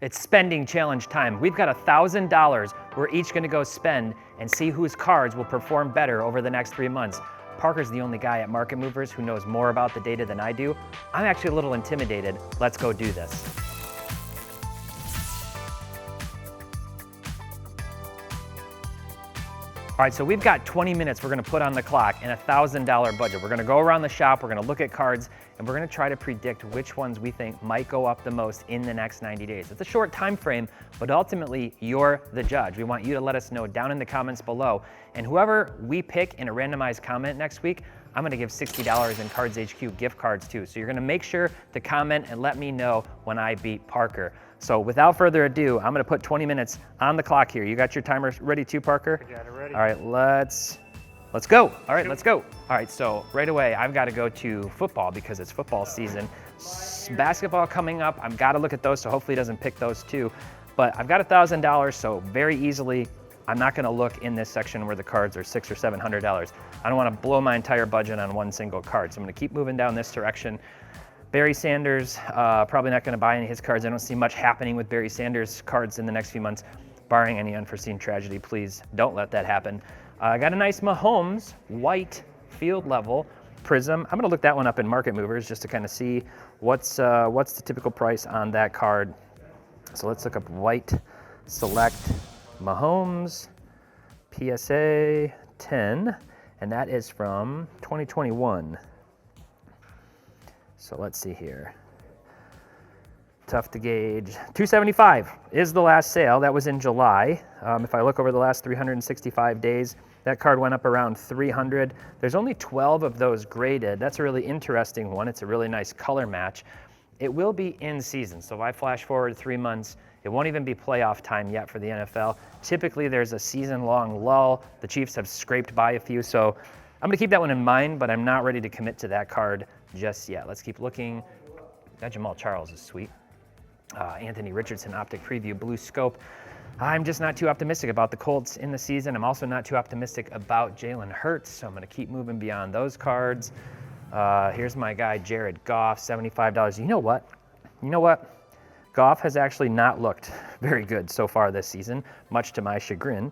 It's spending challenge time. We've got $1,000 we're each gonna go spend and see whose cards will perform better over the next 3 months. Parker's the only guy at Market Movers who knows more about the data than I do. I'm actually a little intimidated. Let's go do this. All right, so we've got 20 minutes we're gonna put on the clock and a $1,000 budget. We're gonna go around the shop, we're gonna look at cards, and we're gonna try to predict which ones we think might go up the most in the next 90 days. It's a short time frame, but ultimately you're the judge. We want you to let us know down in the comments below. And whoever we pick in a randomized comment next week, I'm gonna give $60 in Cards HQ gift cards too. So you're gonna make sure to comment and let me know when I beat Parker. So without further ado, I'm gonna put 20 minutes on the clock here. You got your timer ready too, Parker? I got it ready. All right, let's go. All right, let's go. All right, so right away, I've got to go to football because it's football season. Basketball coming up, I've got to look at those, so hopefully he doesn't pick those too. But I've got $1,000, so very easily, I'm not gonna look in this section where the cards are $600 or $700. I don't wanna blow my entire budget on one single card, so I'm gonna keep moving down this direction. Barry Sanders, probably not gonna buy any of his cards. I don't see much happening with Barry Sanders cards in the next few months, barring any unforeseen tragedy. Please don't let that happen. I got a nice Mahomes white field level prism. I'm gonna look that one up in Market Movers just to kind of see what's the typical price on that card. So let's look up white select Mahomes PSA 10, and that is from 2021. So let's see here. Tough to gauge. $275 is the last sale. That was in July. If I look over the last 365 days, that card went up around $300. There's only 12 of those graded. That's a really interesting one. It's a really nice color match. It will be in season. So if I flash forward 3 months, it won't even be playoff time yet for the NFL. Typically there's a season-long lull. The Chiefs have scraped by a few, so I'm gonna keep that one in mind, but I'm not ready to commit to that card just yet. Let's keep looking. That Jamal Charles is sweet. Anthony Richardson Optic Preview Blue Scope. I'm just not too optimistic about the Colts in the season. I'm also not too optimistic about Jalen Hurts, so I'm gonna keep moving beyond those cards. Here's my guy, Jared Goff, $75. You know what? Goff has actually not looked very good so far this season, much to my chagrin,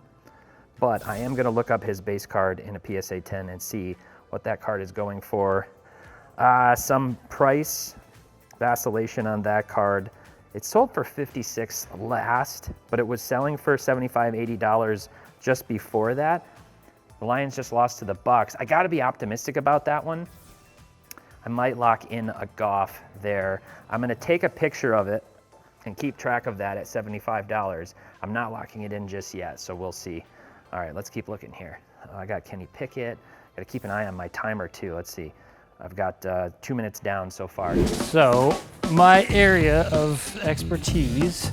but I am gonna look up his base card in a PSA 10 and see what that card is going for. Some price vacillation on that card. It sold for $56 last, but it was selling for $75, $80 just before that. The Lions just lost to the Bucks. I gotta be optimistic about that one. I might lock in a Goff there. I'm gonna take a picture of it and keep track of that at $75. I'm not locking it in just yet, so we'll see. All right, let's keep looking here. I got Kenny Pickett. Gotta keep an eye on my timer too. Let's see. I've got 2 minutes down so far. So my area of expertise,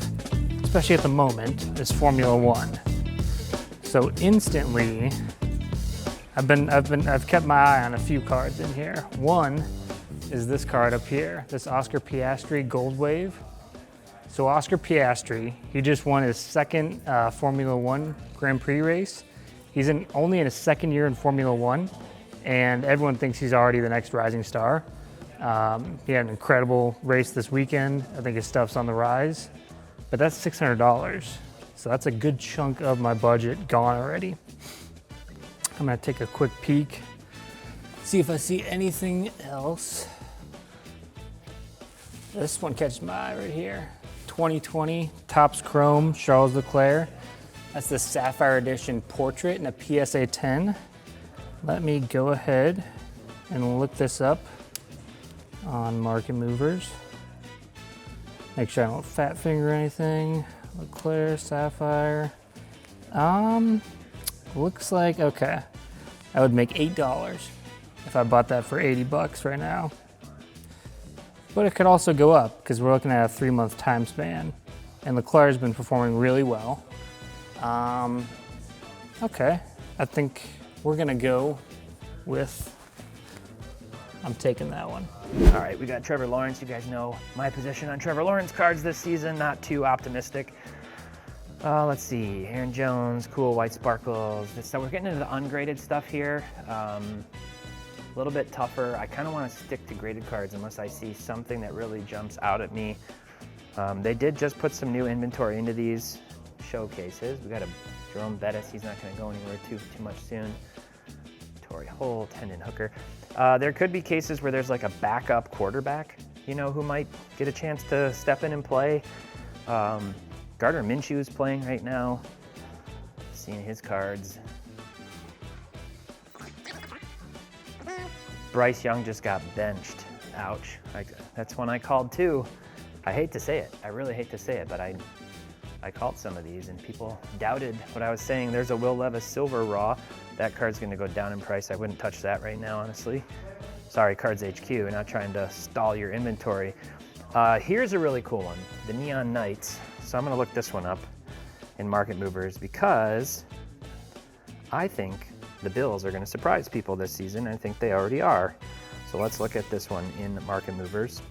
especially at the moment, is Formula One. So instantly, I've kept my eye on a few cards in here. One is this card up here, this Oscar Piastri Gold Wave. So Oscar Piastri, he just won his second Formula One Grand Prix race. He's only in his second year in Formula One, and everyone thinks he's already the next rising star. He had an incredible race this weekend. I think his stuff's on the rise, but that's $600. So that's a good chunk of my budget gone already. I'm gonna take a quick peek, see if I see anything else. This one catches my eye right here. 2020 Topps Chrome Charles Leclerc. That's the Sapphire Edition Portrait in a PSA 10. Let me go ahead and look this up on Market Movers. Make sure I don't fat finger anything. Leclerc, Sapphire. Looks like, okay. I would make $8 if I bought that for 80 bucks right now. But it could also go up because we're looking at a 3-month time span, and Leclerc has been performing really well. Okay, I think we're gonna go with, I'm taking that one. All right, we got Trevor Lawrence. You guys know my position on Trevor Lawrence cards this season, not too optimistic. Let's see, Aaron Jones, cool white sparkles. So we're getting into the ungraded stuff here. A little bit tougher. I kind of want to stick to graded cards unless I see something that really jumps out at me. They did just put some new inventory into these showcases. We got a Jerome Bettis. He's not going to go anywhere too much soon. Torrey Holt, Hendon Hooker. There could be cases where there's like a backup quarterback, you know, who might get a chance to step in and play. Gardner Minshew is playing right now. Seeing his cards. Bryce Young just got benched. Ouch. That's one I called too. I hate to say it. I really hate to say it, but I called some of these and people doubted what I was saying. There's a Will Levis Silver Raw. That card's gonna go down in price. I wouldn't touch that right now, honestly. Sorry, Cards HQ, not trying to stall your inventory. Here's a really cool one, the Neon Knights. So I'm gonna look this one up in Market Movers because I think the Bills are gonna surprise people this season. I think they already are. So let's look at this one in Market Movers.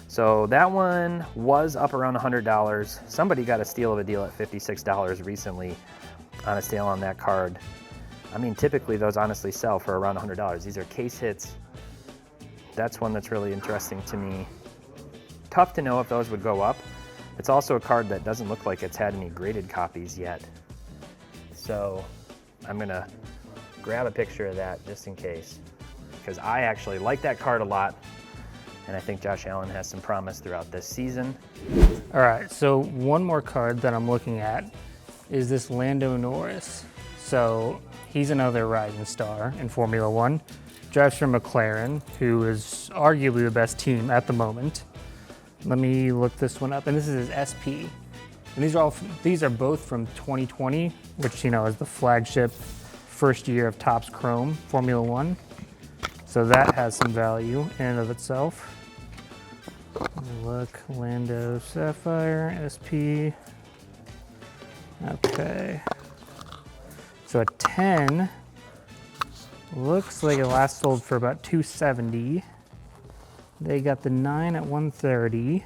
So that one was up around $100. Somebody got a steal of a deal at $56 recently on a sale on that card. I mean, typically those honestly sell for around $100. These are case hits. That's one that's really interesting to me. Tough to know if those would go up. It's also a card that doesn't look like it's had any graded copies yet. So I'm gonna grab a picture of that just in case, because I actually like that card a lot. And I think Josh Allen has some promise throughout this season. All right, so one more card that I'm looking at is this Lando Norris. So he's another rising star in Formula One. Drives for McLaren, who is arguably the best team at the moment. Let me look this one up, and this is his SP. And these are both from 2020, which, you know, is the flagship first year of Topps Chrome Formula One. So that has some value in and of itself. Look, Lando Sapphire, SP. Okay. So a 10 looks like it last sold for about $270. They got the 9 at $130.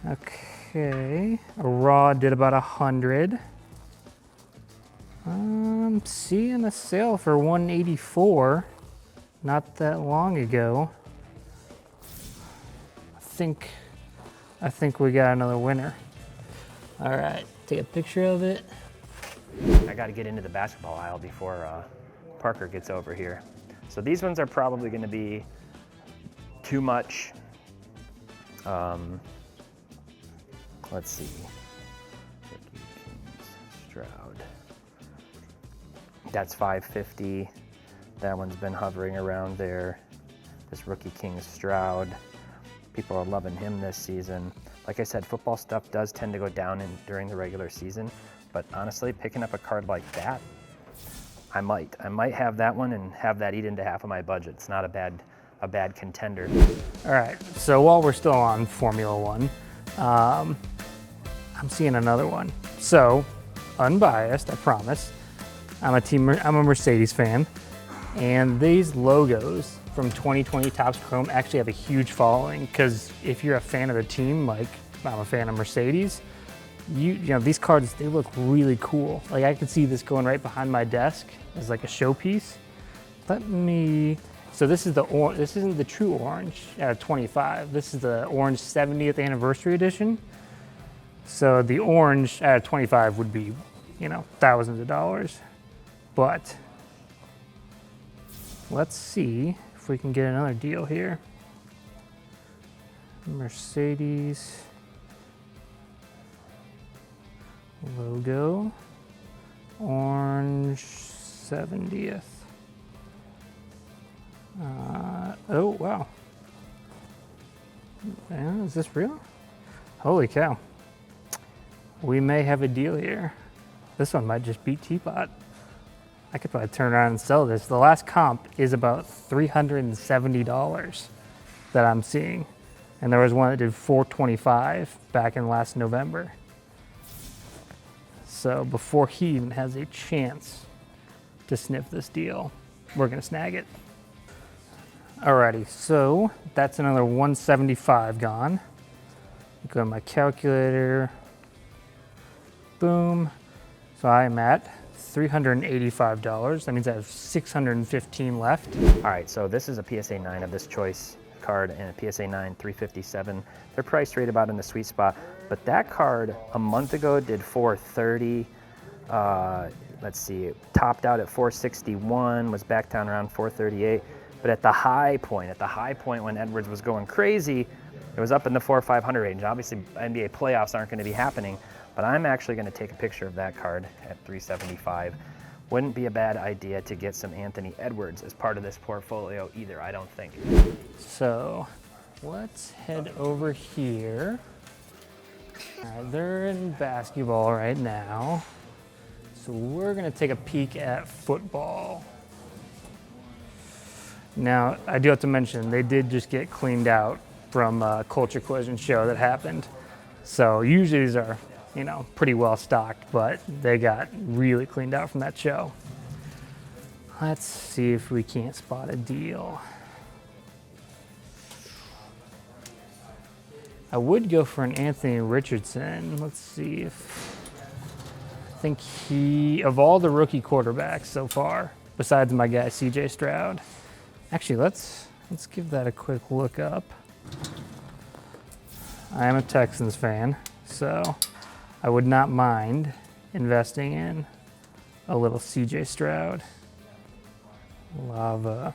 Okay. A raw did about $100. I'm seeing a sale for $184 not that long ago. I think we got another winner. All right, take a picture of it. I got to get into the basketball aisle before Parker gets over here. So these ones are probably going to be too much. Let's see. Stroud. That's $550. That one's been hovering around there. This Rookie King Stroud. People are loving him this season. Like I said, football stuff does tend to go down during the regular season, but honestly, picking up a card like that, I might have that one and have that eat into half of my budget. It's not a bad contender. All right, so while we're still on Formula One, I'm seeing another one. So, unbiased, I promise. I'm a Mercedes fan, and these logos from 2020 Topps Chrome actually have a huge following, because if you're a fan of the team, like I'm a fan of Mercedes, you know these cards, they look really cool. Like I could see this going right behind my desk as like a showpiece. So this is this isn't the true orange at 25. This is the orange 70th anniversary edition. So the orange at 25 would be, you know, thousands of dollars. But let's see if we can get another deal here. Mercedes logo, orange 70th. Oh, wow. Yeah, is this real? Holy cow. We may have a deal here. This one might just beat Teapot. I could probably turn around and sell this. The last comp is about $370 that I'm seeing. And there was one that did $425 back in last November. So before he even has a chance to sniff this deal, we're gonna snag it. Alrighty, so that's another $175 gone. Go to my calculator. Boom. So I'm at $385. That means I have $615 left. All right, so this is a PSA 9 of this choice card and a PSA 9, 357. They're priced right about in the sweet spot. But that card a month ago did 430. Let's see, it topped out at 461, was back down around 438. But at the high point when Edwards was going crazy, it was up in the 400 or 500 range. Obviously, NBA playoffs aren't going to be happening, but I'm actually going to take a picture of that card at 375. Wouldn't be a bad idea to get some Anthony Edwards as part of this portfolio either, I don't think. So let's head over here. All right, they're in basketball right now. So we're gonna take a peek at football. Now, I do have to mention, they did just get cleaned out from a Culture Collision show that happened. So usually these are, you know, pretty well stocked, but they got really cleaned out from that show. Let's see if we can't spot a deal. I would go for an Anthony Richardson. Let's see if, I think of all the rookie quarterbacks so far, besides my guy CJ Stroud. Actually, let's give that a quick look up. I am a Texans fan, so I would not mind investing in a little CJ Stroud. Lava.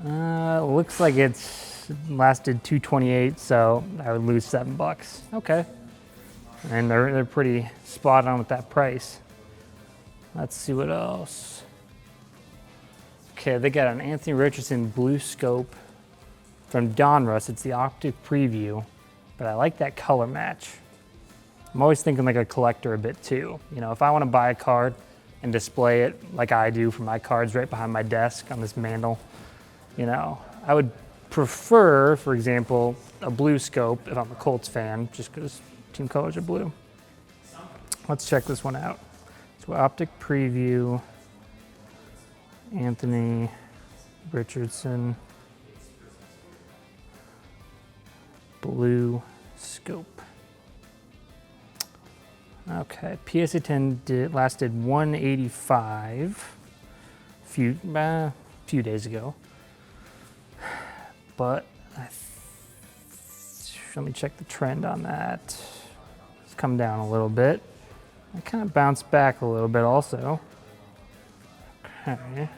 Looks like it's lasted 228, so I would lose $7. Okay. And they're pretty spot on with that price. Let's see what else. Okay, they got an Anthony Richardson blue scope from Donruss. It's the Optic Preview, but I like that color match. I'm always thinking like a collector a bit too. You know, if I want to buy a card and display it like I do for my cards right behind my desk on this mantle, you know, I would prefer, for example, a blue scope if I'm a Colts fan, just because team colors are blue. Let's check this one out. So Optic Preview, Anthony Richardson, blue scope. Okay, PSA 10 lasted 185 a few days ago. But let me check the trend on that. It's come down a little bit. It kind of bounced back a little bit also. Okay.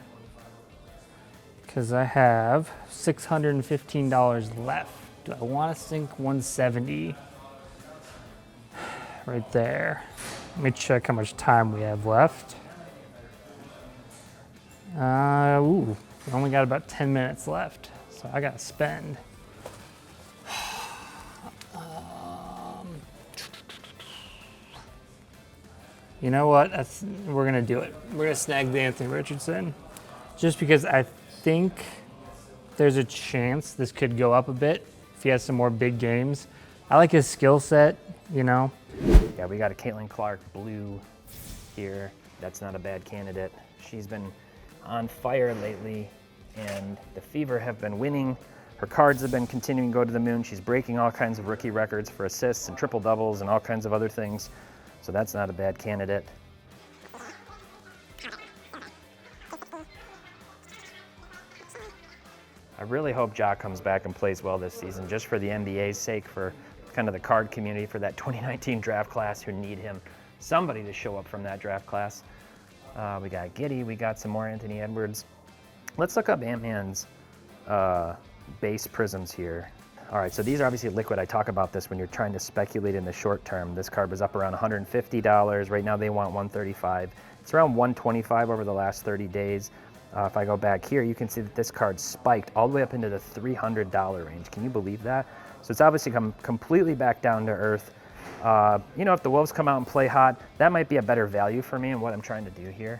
Because I have $615 left. Do I want to sink 170? Right there. Let me check how much time we have left. We only got about 10 minutes left, so I gotta spend. You know what? We're gonna do it. We're gonna snag the Anthony Richardson, just because I think there's a chance this could go up a bit if he has some more big games. I like his skill set, you know. Yeah, we got a Caitlin Clark blue here. That's not a bad candidate. She's been on fire lately, and the Fever have been winning. Her cards have been continuing to go to the moon. She's breaking all kinds of rookie records for assists and triple doubles and all kinds of other things. So that's not a bad candidate. I really hope Ja comes back and plays well this season, just for the NBA's sake, for kind of the card community, for that 2019 draft class who need him. Somebody to show up from that draft class. We got Giddey, we got some more Anthony Edwards. Let's look up Ant-Man's base prisms here. All right, so these are obviously liquid. I talk about this when you're trying to speculate in the short term. This card was up around $150. Right now they want $135. It's around $125 over the last 30 days. If I go back here, you can see that this card spiked all the way up into the $300 range. Can you believe that? So it's obviously come completely back down to earth. You know, if the Wolves come out and play hot, that might be a better value for me and what I'm trying to do here.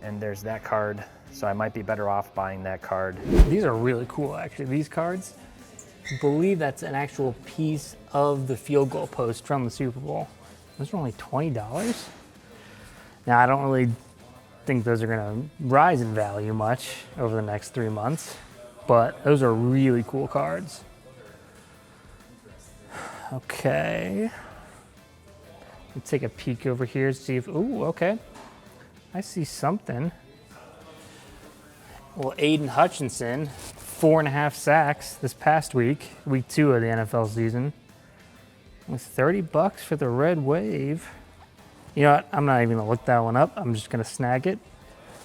And there's that card, so I might be better off buying that card. These are really cool, actually. These cards, I believe that's an actual piece of the field goal post from the Super Bowl. Those are only $20. Now, I don't really think those are gonna rise in value much over the next 3 months, but those are really cool cards. Okay. Let's take a peek over here, see if, ooh, okay. I see something. Well, Aiden Hutchinson, 4.5 sacks this past week, week 2 of the NFL season, with $30 for the Red Wave. You know what? I'm not even gonna look that one up. I'm just gonna snag it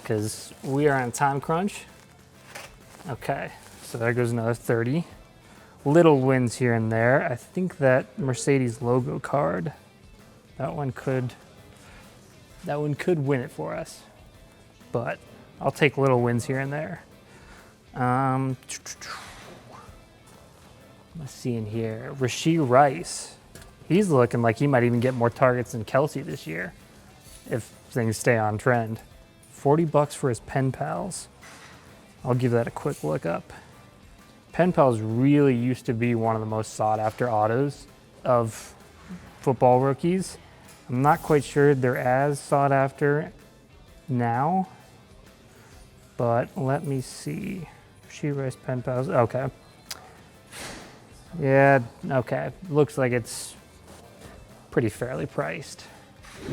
because we are on time crunch. Okay, so there goes another 30. Little wins here and there. I think that Mercedes logo card, that one could win it for us. But I'll take little wins here and there. Let's see in here. Rashee Rice. He's looking like he might even get more targets than Kelsey this year if things stay on trend. $40 for his pen pals. I'll give that a quick look up. Pen pals really used to be one of the most sought after autos of football rookies. I'm not quite sure they're as sought after now, but let me see. Rashee Rice pen pals. Okay. Yeah, okay. Looks like it's pretty fairly priced.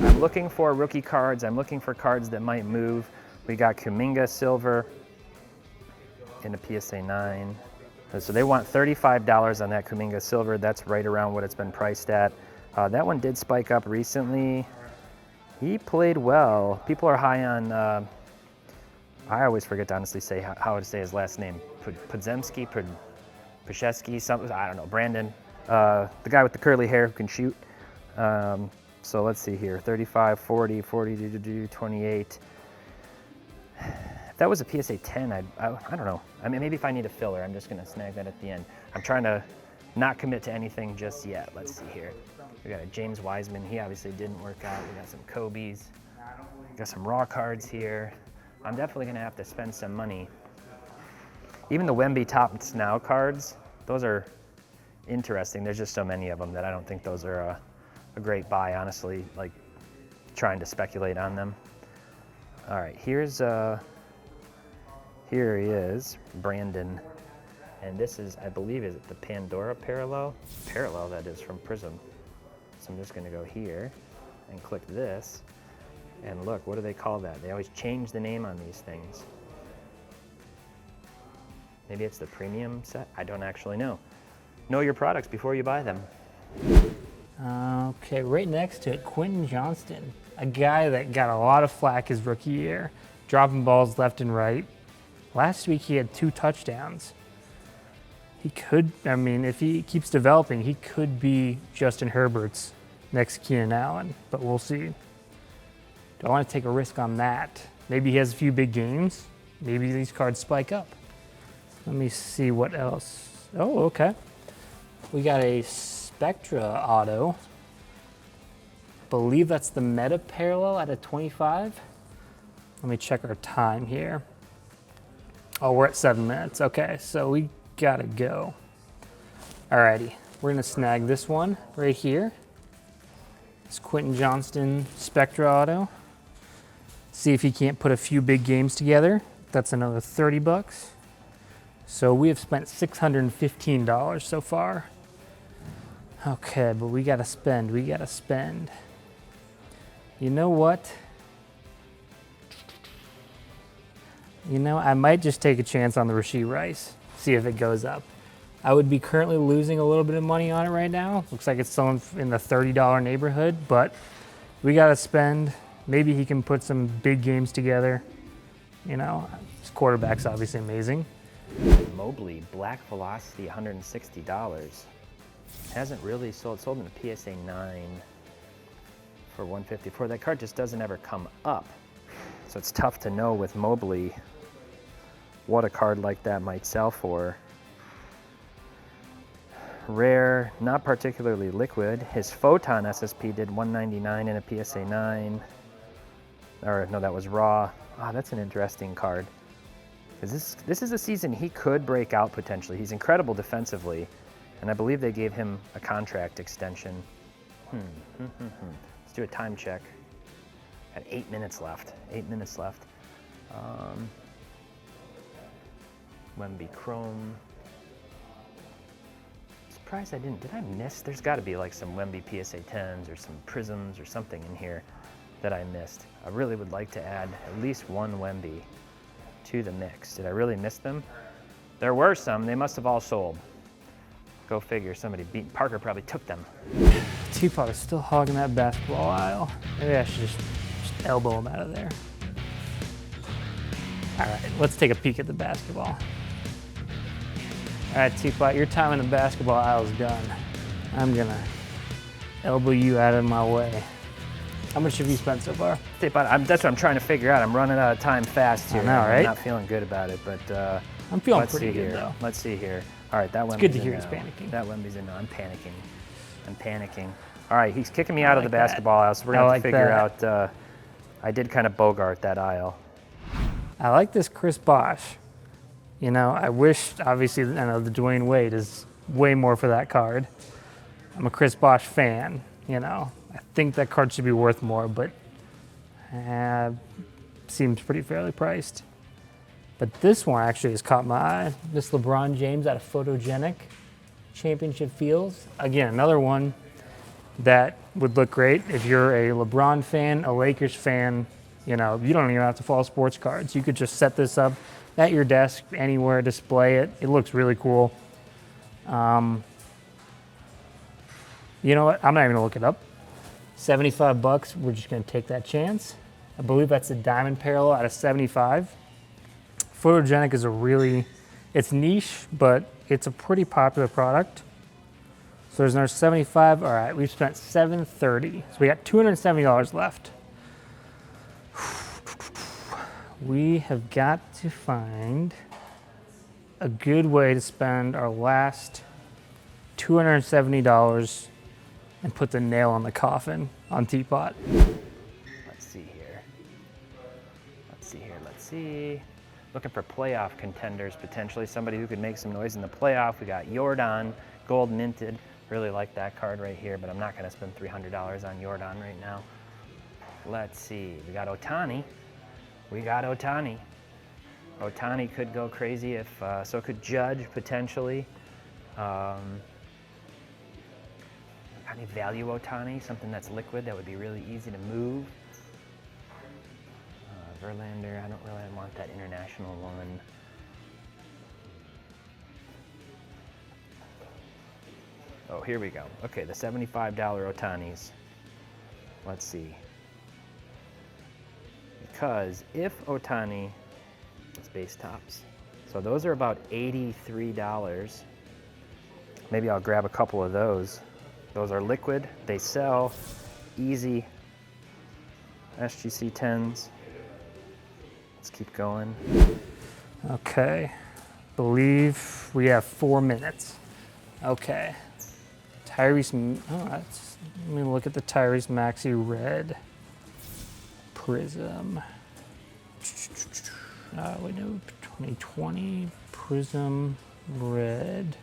I'm looking for rookie cards. I'm looking for cards that might move. We got Kuminga Silver in a PSA 9. So they want $35 on that Kuminga Silver. That's right around what it's been priced at. That one did spike up recently. He played well. People are high on, I always forget to honestly say how to say his last name. Podzemski, Pashesky, something, I don't know, Brandon. The guy with the curly hair who can shoot. So let's see here, 35, 40, 40, 28. If that was a PSA 10, I don't know. I mean, maybe if I need a filler, I'm just gonna snag that at the end. I'm trying to not commit to anything just yet. Let's see here. We got a James Wiseman. He obviously didn't work out. We got some Kobe's. We got some raw cards here. I'm definitely gonna have to spend some money. Even the Wemby Topps Now cards, those are interesting. There's just so many of them that I don't think those are a great buy, honestly, like trying to speculate on them. All right, here he is, Brandon. And this is, I believe, is it the Pandora Parallel? Parallel, that is, from Prism. So I'm just gonna go here and click this. And look, what do they call that? They always change the name on these things. Maybe it's the premium set? I don't actually know. Know your products before you buy them. Okay, right next to it, Quentin Johnston, a guy that got a lot of flack his rookie year, dropping balls left and right. Last week he had 2 touchdowns. He could, I mean, if he keeps developing, he could be Justin Herbert's next Keenan Allen, but we'll see. Do I want to take a risk on that? Maybe he has a few big games. Maybe these cards spike up. Let me see what else. Oh, okay. We got a Spectra auto. Believe that's the Meta Parallel at a 25. Let me check our time here. Oh, we're at 7 minutes. Okay, so we gotta go. Alrighty, we're gonna snag this one right here. It's Quentin Johnston Spectra auto. See if he can't put a few big games together. That's another $30. So we have spent $615 so far. Okay, but we gotta spend, You know what? You know, I might just take a chance on the Rashee Rice, see if it goes up. I would be currently losing a little bit of money on it right now. Looks like it's still in the $30 neighborhood, but we gotta spend. Maybe he can put some big games together. You know, his quarterback's obviously amazing. Mobley, Black Velocity, $160. Hasn't really sold in a PSA 9 for $154. That card just doesn't ever come up. So it's tough to know with Mobley what a card like that might sell for. Rare, not particularly liquid. His Photon SSP did $199 in a PSA 9. Or no, that was raw. Ah, that's an interesting card. Because this is a season he could break out potentially. He's incredible defensively. And I believe they gave him a contract extension. Let's do a time check. Got 8 minutes left. 8 minutes left. Wemby Chrome. Surprised I didn't. Did I miss? There's got to be like some Wemby PSA 10s or some Prisms or something in here that I missed. I really would like to add at least one Wemby to the mix. Did I really miss them? There were some. They must have all sold. Go figure. Somebody beat. Parker probably took them. Teapot is still hogging that basketball aisle. Maybe I should just elbow him out of there. All right, let's take a peek at the basketball. All right, Teapot, your time in the basketball aisle is done. I'm gonna elbow you out of my way. How much have you spent so far? Teapot, that's what I'm trying to figure out. I'm running out of time fast here. I know, right? I'm not feeling good about it, but I'm feeling let's pretty see good here. though. Let's see here. All right, that one. Good to hear he's panicking. That Wemby's in. No, I'm panicking. I'm panicking. All right, he's kicking me out of the like that. basketball aisle, so we're gonna have I to figure like out. I did kind of bogart that aisle. I like this Chris Bosh. You know, I wish, obviously, I know the Dwayne Wade is way more for that card. I'm a Chris Bosh fan, you know. I think that card should be worth more, but seems pretty fairly priced. But this one actually has caught my eye. This LeBron James out of Photogenic Championship Fields. Again, another one that would look great if you're a LeBron fan, a Lakers fan. You know, you don't even have to follow sports cards. You could just set this up at your desk, anywhere, display it. It looks really cool. You know what? I'm not even gonna look it up. $75. We're just gonna take that chance. I believe that's a diamond parallel out of 75. Photogenic is it's niche, but it's a pretty popular product. So there's another 75. All right, we've spent $730. So we got $270 left. We have got to find a good way to spend our last $270 and put the nail in the coffin on Teapot. Let's see here. Let's see. Looking for playoff contenders, potentially. Somebody who could make some noise in the playoff. We got Jordan, gold minted. Really like that card right here, but I'm not going to spend $300 on Jordan right now. Let's see. We got Ohtani. Ohtani could go crazy if, so could Judge potentially. Any value Ohtani, something that's liquid that would be really easy to move. Verlander, I don't really want that international one. Oh, here we go. Okay, the $75 Ohtanis. Let's see. Because if Ohtani, it's base tops. So those are about $83. Maybe I'll grab a couple of those. Those are liquid, they sell, easy. SGC 10s. Let's keep going. Okay, believe we have 4 minutes. Okay, Tyrese, let me look at the Tyrese Maxey Red Prism. We know 2020 Prism Red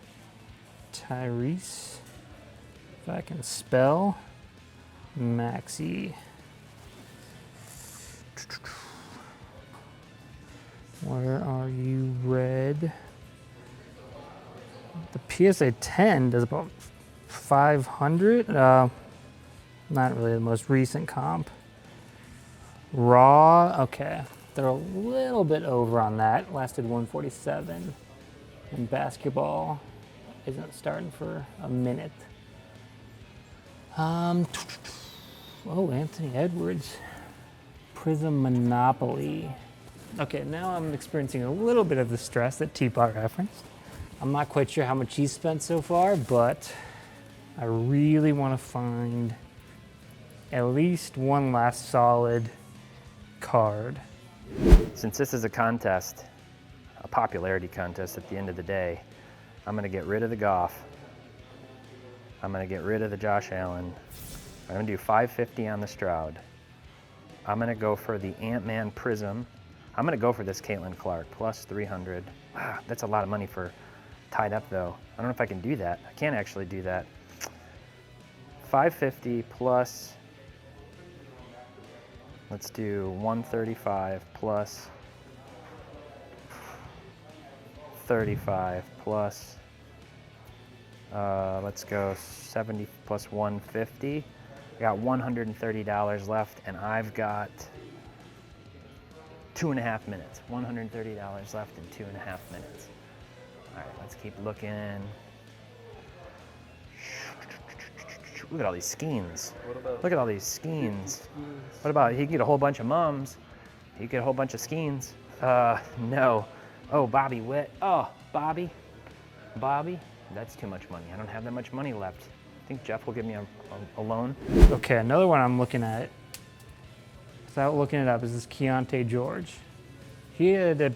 Tyrese. If I can spell Maxey. Where are you, Red? The PSA 10 does about 500. Not really the most recent comp. Raw, okay. They're a little bit over on that. Lasted 147. And basketball isn't starting for a minute. Oh, Anthony Edwards. Prism Monopoly. Okay, now I'm experiencing a little bit of the stress that Teapot referenced. I'm not quite sure how much he's spent so far, but I really want to find at least one last solid card. Since this is a contest, a popularity contest at the end of the day, I'm going to get rid of the Goff. I'm going to get rid of the Josh Allen. I'm going to do 550 on the Stroud. I'm going to go for the Ant-Man Prism. I'm going to go for this Caitlin Clark, plus 300. Wow, that's a lot of money for tied up, though. I don't know if I can do that. I can't actually do that. 550 plus, let's do 135 plus 35 plus, let's go 70 plus 150. I got $130 left, and I've got 2.5 minutes. $130 left in 2.5 minutes. All right, let's keep looking. Look at all these skeins. Look at all these skeins. What about, he could get a whole bunch of mums. He could get a whole bunch of skeins. No. Oh, Bobby Witt. Oh, Bobby. That's too much money. I don't have that much money left. I think Jeff will give me a loan. Okay, another one I'm looking at, without looking it up, is this Keontae George. He had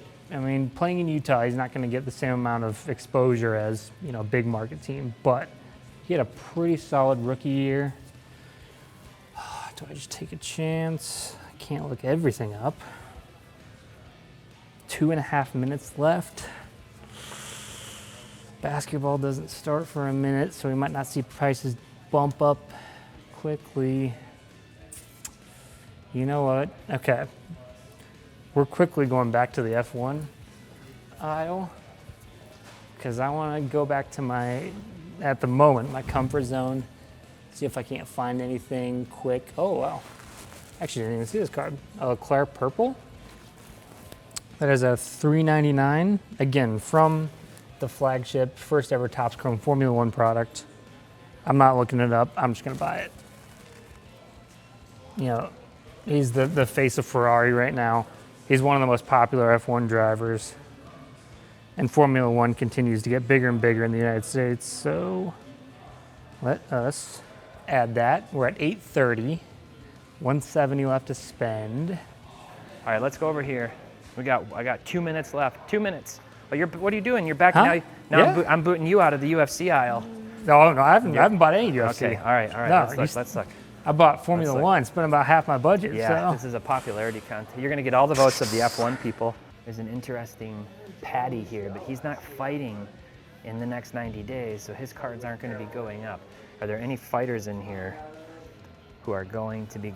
playing in Utah, he's not going to get the same amount of exposure as, a big market team, but he had a pretty solid rookie year. Do I just take a chance? I can't look everything up. 2.5 minutes left. Basketball doesn't start for a minute, so we might not see prices bump up quickly. You know what? Okay. We're quickly going back to the F1 aisle because I want to go back to at the moment, my comfort zone, see if I can't find anything quick. Oh, wow. Actually, I didn't even see this card. Leclerc Purple. That is a $3.99. Again, from the flagship, first ever Topps Chrome Formula One product. I'm not looking it up. I'm just going to buy it. He's the face of Ferrari right now. He's one of the most popular F1 drivers. And Formula One continues to get bigger and bigger in the United States. So let us add that. We're at 8:30. 170 left to spend. All right, let's go over here. I got 2 minutes left. 2 minutes. Oh, what are you doing? You're back Huh? now. Yeah. I'm booting you out of the UFC aisle. No, I haven't bought any UFC. Okay, all right. No, Let's look. I bought Formula look. One, spent about half my budget. Yeah, So. this is a popularity contest. You're gonna get all the votes of the F1 people. There's an interesting Paddy here, but he's not fighting in the next 90 days, so his cards aren't gonna be going up. Are there any fighters in here who are going to be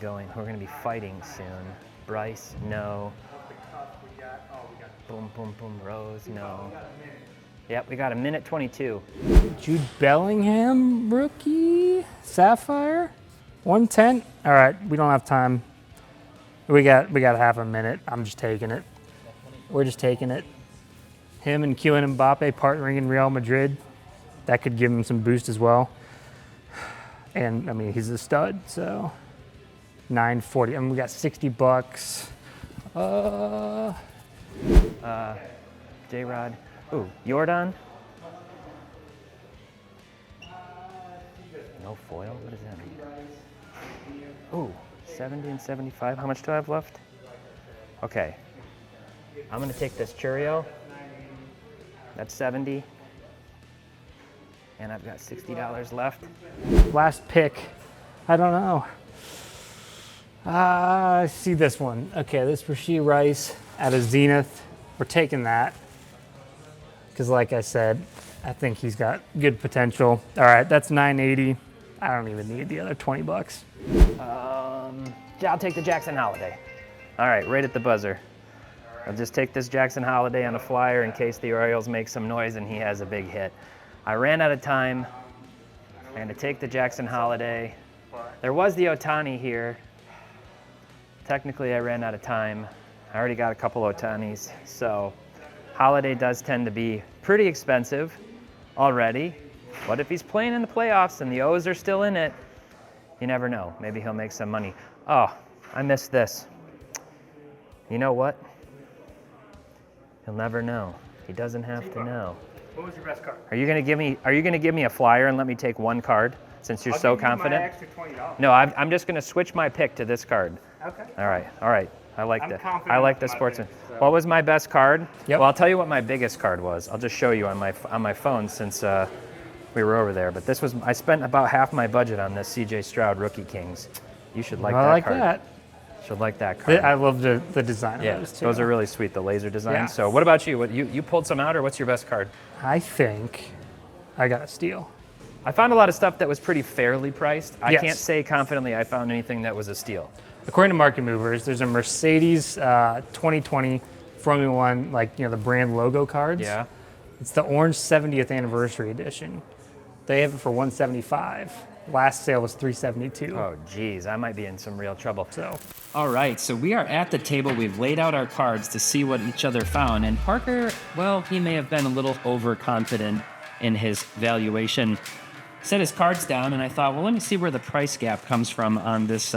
fighting soon? Bryce, no. Boom, boom, boom, Rose, no. Yep, we got a minute 22. Jude Bellingham, rookie, Sapphire, 110. All right, we don't have time. We got half a minute. I'm just taking it. We're just taking it. Him and Kylian Mbappe partnering in Real Madrid, that could give him some boost as well. And he's a stud. So 940. We got $60. J-Rod. Ooh, Jordan. No foil? What does that mean? Ooh, 70 and 75. How much do I have left? Okay. I'm going to take this Churio. That's 70. And I've got $60 left. Last pick. I don't know. I see this one. Okay, this Rashee Rice out of Zenith. We're taking that. Because like I said, I think he's got good potential. All right, that's $980. I don't even need the other $20. I'll take the Jackson Holiday. All right, right at the buzzer. I'll just take this Jackson Holiday on a flyer in case the Orioles make some noise and he has a big hit. I ran out of time. I'm going to take the Jackson Holiday. There was the Ohtani here. Technically, I ran out of time. I already got a couple Ohtanis, so Holiday does tend to be pretty expensive already. What if he's playing in the playoffs and the O's are still in it? You never know. Maybe he'll make some money. Oh, I missed this. You know what? He'll never know. He doesn't have to know. What was your best card? Are you gonna give me a flyer and let me take one card since you're so confident? I'll give you my extra $20. No, I'm just gonna switch my pick to this card. Okay. All right. I like I'm that. confident I like with the my sportsman. pick, so. What was my best card? Yep. Well, I'll tell you what my biggest card was. I'll just show you on my phone since we were over there. But I spent about half my budget on this C.J. Stroud Rookie Kings. You should like that like card. that. Should like that card. I love the design of Yeah, those too. those are really sweet. The laser design. Yeah. So, what about you? You pulled some out, or what's your best card? I think I got a steal. I found a lot of stuff that was pretty fairly priced. I Yes. can't say confidently I found anything that was a steal. According to Market Movers, there's a Mercedes 2020 Formula One, the brand logo cards. Yeah. It's the orange 70th anniversary edition. They have it for $175. Last sale was 372. Oh, geez, I might be in some real trouble. So All right, so we are at the table. We've laid out our cards to see what each other found. And Parker, well, he may have been a little overconfident in his valuation. Set his cards down, and I thought, well, let me see where the price gap comes from on this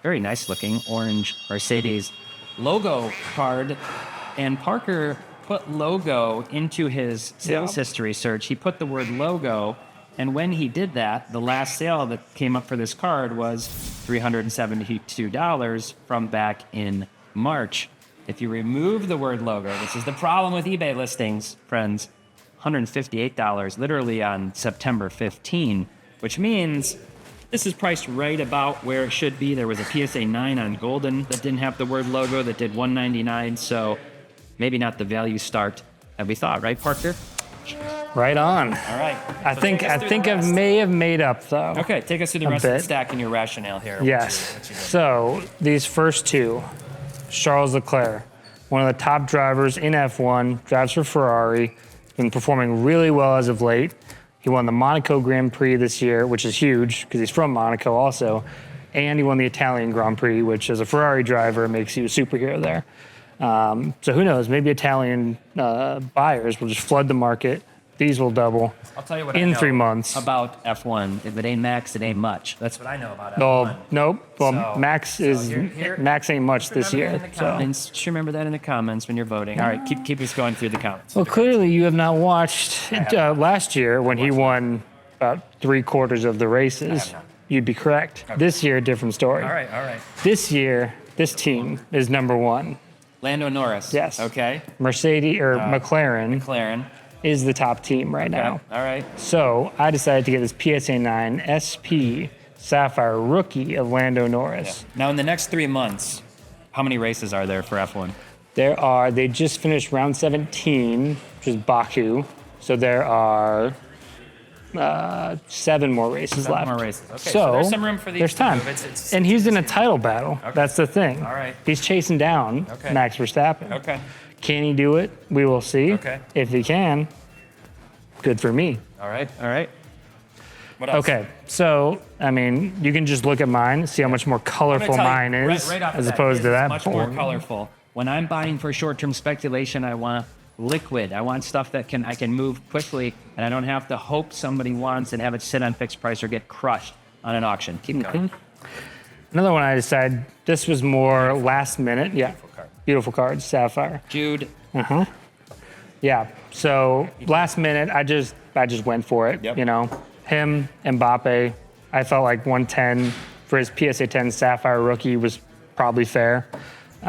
very nice-looking orange Mercedes logo card. And Parker put logo into his sales history search. He put the word logo. And when he did that, the last sale that came up for this card was $372 from back in March. If you remove the word logo, this is the problem with eBay listings, friends, $158, literally on September 15, which means this is priced right about where it should be. There was a PSA 9 on Golden that didn't have the word logo that did $199, so maybe not the value start that we thought, right, Parker? right on. All right. I think I may have made up though. Okay, take us through the rest of the bit. stack and your rationale here. Yes. What you doing? So these first two, Charles Leclerc, one of the top drivers in F1, drives for Ferrari, been performing really well as of late. He won the Monaco Grand Prix this year, which is huge because he's from Monaco also. And he won the Italian Grand Prix, which as a Ferrari driver makes you a superhero there. So who knows, maybe Italian buyers will just flood the market. These will double I'll tell you what in I know 3 months. about F1. If it ain't Max, it ain't much. That's what I know about F1. Oh, nope. Well, So- Max so is here- Max ain't much this Remember that year. in the So. comments. Just remember that in the comments when you're voting. All right, keep us going through the comments. Well, clearly you have not watched last year when he won about 3/4 of the races. not. You'd be correct. This year, different story. All right, all right. This year, this team is number one. Lando Norris. Yes. Okay. Mercedes or McLaren McLaren. is the top team right now. All right. So I decided to get this PSA 9 SP Sapphire rookie of Lando Norris. Now, in the next 3 months, how many races are there for F1? They just finished round 17, which is Baku. So there are 7 more races 7 left. more races. Okay, so there's some room for these There's to time. move. It's- And he's in a title battle. That's the thing. All right. He's chasing down Okay. Max Verstappen. Okay. Can he do it? We will see. Okay. If he can, good for me. All right. All right. What else? Okay, so I mean, you can just look at mine, see how much more I'm gonna colorful tell you, mine is, right off the as bat, opposed to it is that. much more boring. colorful. When I'm buying for short-term speculation, I want liquid. I want stuff that I can move quickly, and I don't have to hope somebody wants and have it sit on fixed price or get crushed on an auction. Keep going. Another one I decided this was more last minute. Yeah, card. beautiful card, Sapphire. Jude. Yeah, so last minute, I just went for it. Yep. You know, him, Mbappe. I felt like 110 for his PSA 10 Sapphire rookie was probably fair. So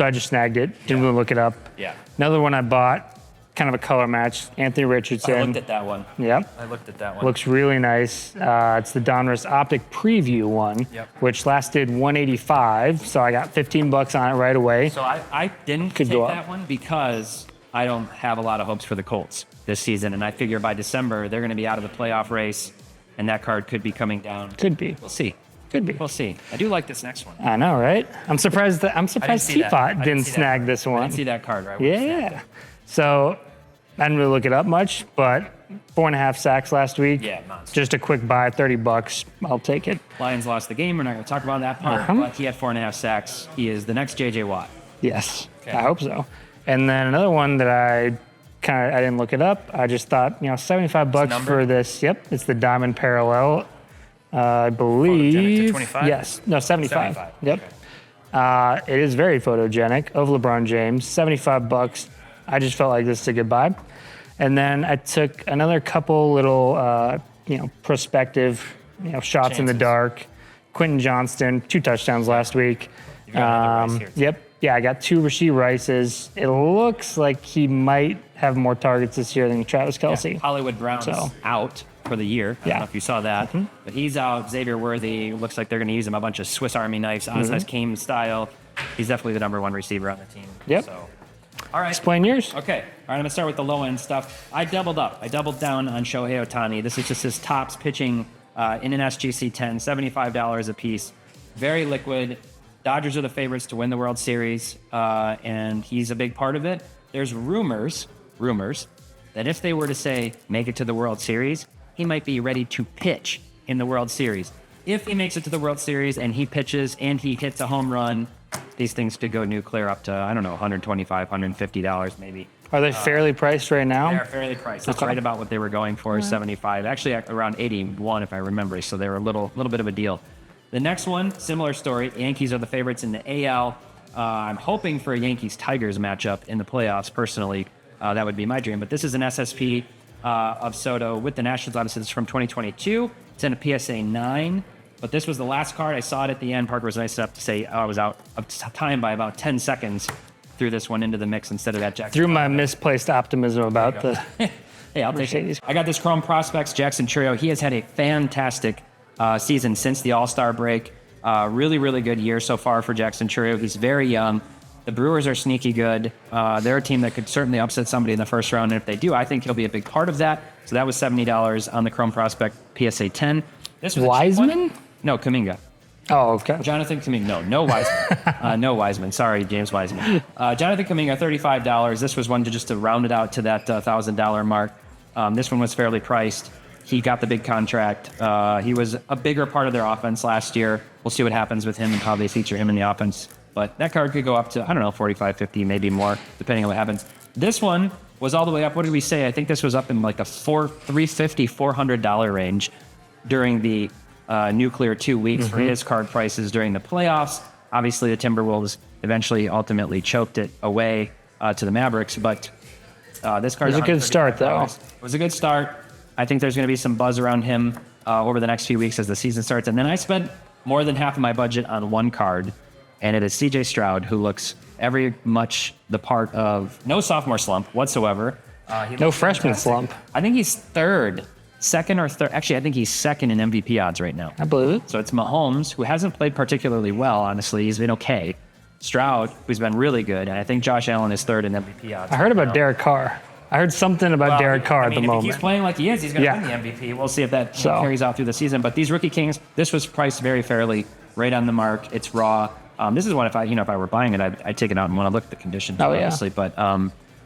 I just snagged it. Didn't really look it up. Yeah. Another one I bought, kind of a color match. Anthony Richardson. I looked at that one. Yep. I looked at that one. Looks really nice. It's the Donruss Optic Preview one, Yep. which lasted 185. So I got 15 bucks on it right away. So I didn't Could take go up. that one because I don't have a lot of hopes for the Colts this season, and I figure by December they're going to be out of the playoff race, and that card could be coming down. Could be. We'll see. Could be. We'll see. I do like this next one. I know, right? I'm surprised I see that. I Teapot didn't see that snag card. this I one. didn't see that card right. Would've snagged Yeah. So I didn't really look it up much, but 4.5 sacks last week. Yeah, monster. Just a quick buy, 30 bucks. I'll take it. it. Lions lost the game. We're not going to talk about that part, but he had 4.5 sacks. He is the next J.J. Watt. Yes, Okay. I hope so. And then another one that I didn't look it up. I just thought, 75 bucks numbered? for this. Yep, it's the Diamond Parallel. I believe. Photogenic to 25? Yes, no, 75. 75, Yep. okay. It is very photogenic of LeBron James. 75 bucks. I just felt like this is a good buy. And then I took another couple little, prospective, shots in the Chances. dark. Quentin Johnston, 2 touchdowns last week. You got another Rice here, too. Yep. Yeah, I got 2 Rashee Rices. It looks like he might have more targets this year than Travis Kelce. Hollywood Brown's So. out for the year. I don't Yeah. know if you saw that, but he's out. Xavier Worthy looks like they're going to use him a bunch of Swiss Army knives, Oz Kane style. He's definitely the number 1 receiver on the team. Yep. So, all right. Explain yours. Okay. All right, I'm going to start with the low end stuff. I doubled up. I doubled down on Shohei Ohtani. This is just his tops pitching in an SGC 10, $75 a piece. Very liquid. Dodgers are the favorites to win the World Series, and he's a big part of it. There's rumors that if they were to say make it to the World Series, he might be ready to pitch in the World Series. If he makes it to the World Series and he pitches and he hits a home run, these things could go nuclear up to, I don't know, $125, $150 maybe. Are they fairly priced right now? They're fairly priced. That's right about what they were going for, 75. Actually, around 81 if I remember. So they were a little bit of a deal. The next one, similar story. Yankees are the favorites in the AL. I'm hoping for a Yankees-Tigers matchup in the playoffs. Personally, that would be my dream. But this is an SSP of Soto with the Nationals. Obviously, it's from 2022. It's in a PSA 9. But this was the last card. I saw it at the end. Parker was nice enough to say I was out of time by about 10 seconds. Threw this one into the mix instead of that Jackson. Through my misplaced optimism about the Hey, I'll take it. Mercedes. I got this Chrome Prospects Jackson Trio. He has had a fantastic season since the All-Star break. Really, really good year so far for Jackson Trio. He's very young. The Brewers are sneaky good. They're a team that could certainly upset somebody in the first round. And if they do, I think he'll be a big part of that. So that was $70 on the Chrome Prospect PSA 10. This was a cheap Wiseman? one. No, Kuminga. Oh, okay. Jonathan Kuminga. No Wiseman. No Wiseman. Sorry, James Wiseman. Jonathan Kuminga, $35. This was one to round it out to that $1,000 mark. This one was fairly priced. He got the big contract. He was a bigger part of their offense last year. We'll see what happens with him and how they feature him in the offense. But that card could go up to, I don't know, 45, 50, maybe more, depending on what happens. This one was all the way up. What did we say? I think this was up in like the $350, $400 range during the nuclear 2 weeks for his card prices during the playoffs. Obviously, the Timberwolves eventually ultimately choked it away to the Mavericks, but this card It was a good start, though. It was a good start. I think there's going to be some buzz around him over the next few weeks as the season starts. And then I spent more than half of my budget on one card, and it is CJ Stroud, who looks very much the part of no sophomore slump whatsoever. No freshman slump. I think he's second or third. Actually, I think he's second in MVP odds right now. I believe it. So it's Mahomes, who hasn't played particularly well, honestly. He's been okay. Stroud, who's been really good. And I think Josh Allen is third in MVP odds. I heard about Derek Carr. I heard something about Derek Carr at the If moment. he's playing like he is, he's going to win the MVP. We'll see if that carries out through the season. But these Rookie Kings, this was priced very fairly, right on the mark. It's raw. This is one, if I were buying it, I'd take it out and want to look at the conditions, obviously. But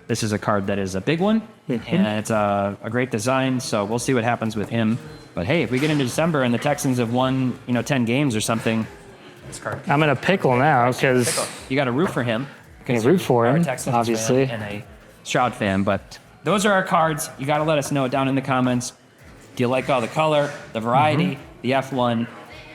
this is a card that is a big one, and it's a great design. So we'll see what happens with him. But hey, if we get into December and the Texans have won, 10 games or something, this card. I'm in a pickle now because You got to root for him. you root for You're him, a Texans obviously. fan and a Stroud fan. But those are our cards. You got to let us know down in the comments. Do you like all the color, the variety, the F1,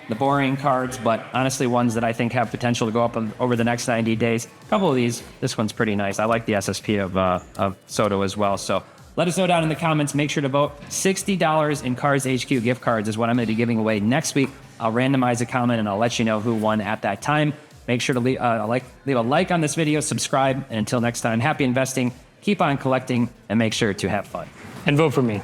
the boring cards, but honestly ones that I think have potential to go up over the next 90 days? A couple of these. This one's pretty nice. I like the SSP of Soto as well. So let us know down in the comments. Make sure to vote. $60 in Cards HQ gift cards is what I'm going to be giving away next week. I'll randomize a comment and I'll let you know who won at that time. Make sure to leave a like on this video, subscribe, and until next time, happy investing, keep on collecting, and make sure to have fun. And vote for me.